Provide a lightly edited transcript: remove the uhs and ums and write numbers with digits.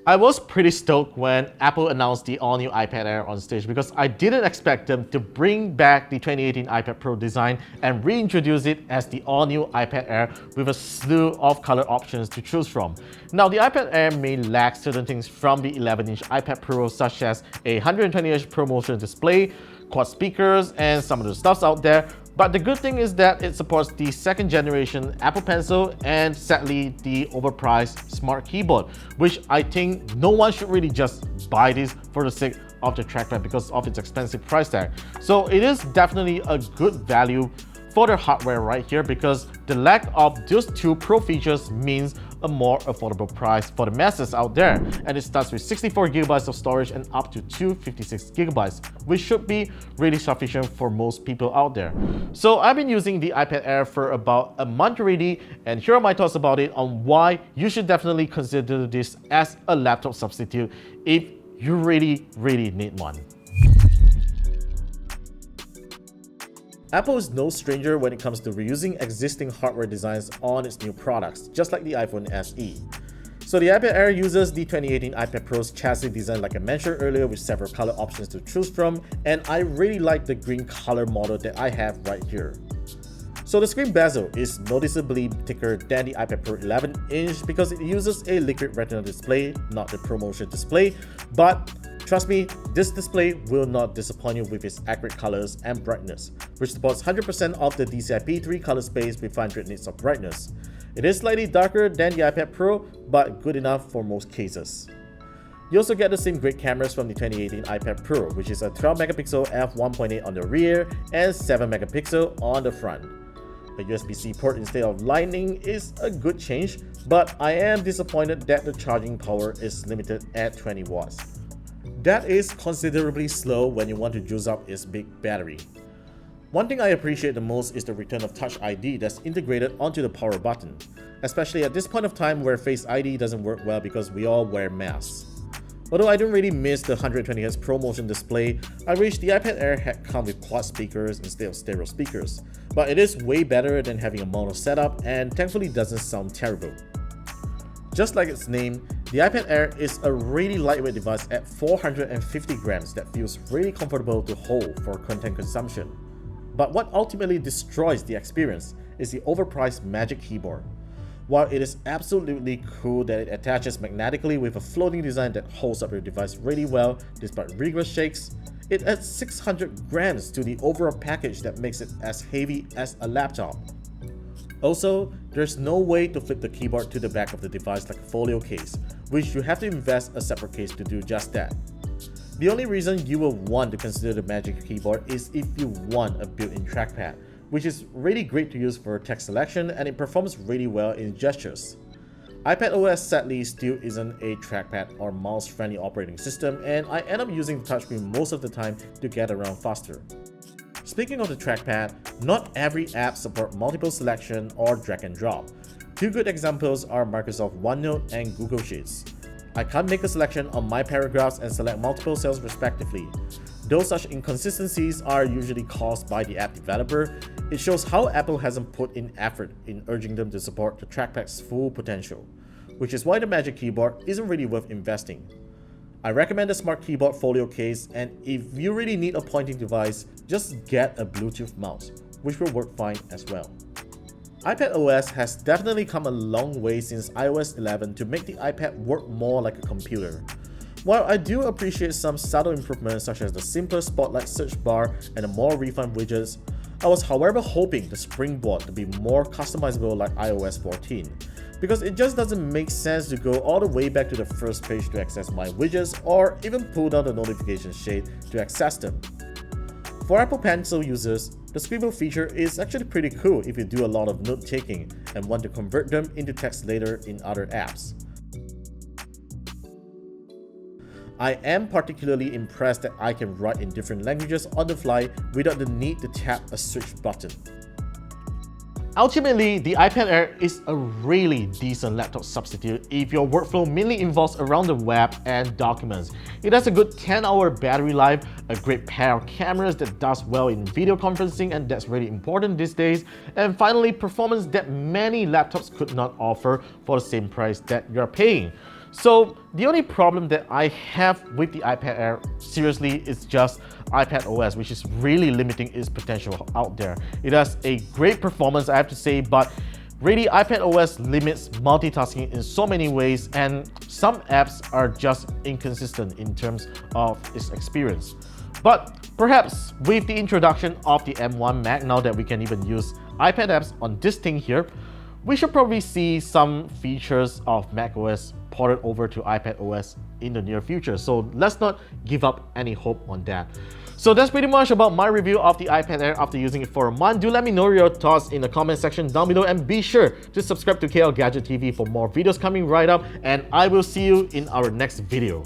I was pretty stoked when Apple announced the all-new iPad Air on stage because I didn't expect them to bring back the 2018 iPad Pro design and reintroduce it as the all-new iPad Air with a slew of color options to choose from. Now, the iPad Air may lack certain things from the 11-inch iPad Pro, such as a 120Hz ProMotion display, quad speakers, and some of the stuffs out there. But the good thing is that it supports the second generation Apple Pencil and sadly the overpriced Smart Keyboard, which I think no one should really just buy this for the sake of the trackpad because of its expensive price tag. So it is definitely a good value for the hardware right here because the lack of those two pro features means a more affordable price for the masses out there, and it starts with 64GB of storage and up to 256GB, which should be really sufficient for most people out there. So I've been using the iPad Air for about a month already, and here are my thoughts about it on why you should definitely consider this as a laptop substitute if you really need one. Apple is no stranger when it comes to reusing existing hardware designs on its new products, just like the iPhone SE. So the iPad Air uses the 2018 iPad Pro's chassis design like I mentioned earlier with several color options to choose from, and I really like the green color model that I have right here. So the screen bezel is noticeably thicker than the iPad Pro 11-inch because it uses a liquid retina display, not the ProMotion display, but trust me, this display will not disappoint you with its accurate colors and brightness, which supports 100% of the DCI-P3 color space with 500 nits of brightness. It is slightly darker than the iPad Pro, but good enough for most cases. You also get the same great cameras from the 2018 iPad Pro, which is a 12MP f1.8 on the rear and 7MP on the front. A USB-C port instead of Lightning is a good change, but I am disappointed that the charging power is limited at 20 watts. That is considerably slow when you want to juice up its big battery. One thing I appreciate the most is the return of Touch ID that's integrated onto the power button, especially at this point of time where Face ID doesn't work well because we all wear masks. Although I don't really miss the 120Hz ProMotion display, I wish the iPad Air had come with quad speakers instead of stereo speakers, but it is way better than having a mono setup and thankfully doesn't sound terrible. Just like its name, the iPad Air is a really lightweight device at 450 grams that feels really comfortable to hold for content consumption. But what ultimately destroys the experience is the overpriced Magic Keyboard. While it is absolutely cool that it attaches magnetically with a floating design that holds up your device really well despite rigorous shakes, it adds 600 grams to the overall package that makes it as heavy as a laptop. Also, there's no way to flip the keyboard to the back of the device like a folio case, which you have to invest a separate case to do just that. The only reason you will want to consider the Magic Keyboard is if you want a built-in trackpad, which is really great to use for text selection and it performs really well in gestures. iPadOS sadly still isn't a trackpad or mouse-friendly operating system, and I end up using the touchscreen most of the time to get around faster. Speaking of the trackpad, not every app supports multiple selection or drag and drop. Two good examples are Microsoft OneNote and Google Sheets. I can't make a selection on my paragraphs and select multiple cells respectively. Though such inconsistencies are usually caused by the app developer, it shows how Apple hasn't put in effort in urging them to support the trackpad's full potential, which is why the Magic Keyboard isn't really worth investing. I recommend the Smart Keyboard Folio case, and if you really need a pointing device, just get a Bluetooth mouse, which will work fine as well. iPadOS has definitely come a long way since iOS 11 to make the iPad work more like a computer. While I do appreciate some subtle improvements such as the simpler Spotlight search bar and the more refined widgets, I was however hoping the Springboard to be more customizable like iOS 14, because it just doesn't make sense to go all the way back to the first page to access my widgets or even pull down the notification shade to access them. For Apple Pencil users, the Scribble feature is actually pretty cool if you do a lot of note-taking and want to convert them into text later in other apps. I am particularly impressed that I can write in different languages on the fly without the need to tap a switch button. Ultimately, the iPad Air is a really decent laptop substitute if your workflow mainly involves around the web and documents. It has a good 10-hour battery life, a great pair of cameras that does well in video conferencing, and that's really important these days, and finally performance that many laptops could not offer for the same price that you're paying. So The only problem that I have with the iPad Air, seriously, is just iPadOS, which is really limiting its potential out there. It has a great performance, I have to say, but really iPadOS limits multitasking in so many ways, and some apps are just inconsistent in terms of its experience. But perhaps with the introduction of the M1 Mac, now that we can even use iPad apps on this thing here, we should probably see some features of macOS ported over to iPadOS in the near future. So let's not give up any hope on that. So that's pretty much about my review of the iPad Air after using it for a month. Do let me know your thoughts in the comment section down below, and be sure to subscribe to KLGadgetTV for more videos coming right up, and I will see you in our next video.